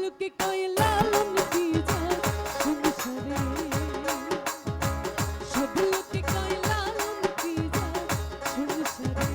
লোকে কয় লালন কি যায় সংসারে, সব লোকে কয় লালন কি যায় সংসারে।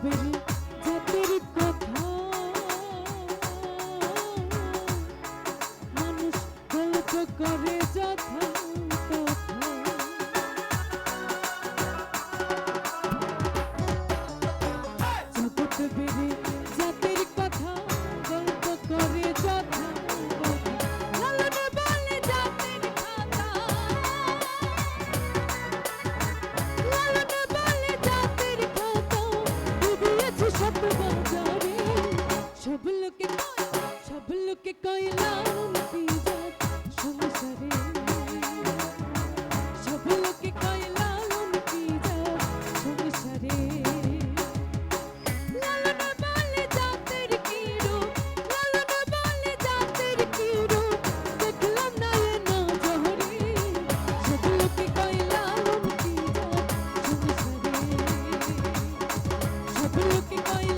বেরি জাতির কথা মানুষ গল্প করে যথা তথা, জগৎ বেরি জাতির কথা গল্প করে যথা লালন বলে জাতির কথা, লালন বলে জাতির কথা ডুবিয়েছে সব বাজারে। সব লোকে কয় লালন কি যায় সংসারে, সব লোকে কয় লালন কি যায় সংসারে। লালন বলে জাতির কি রূপ, লালন বলে জাতির কি রূপ দেখলাম না এ নজরে। সব লোকে কয় লালন কি যায় সংসারে, সব লোকে কয়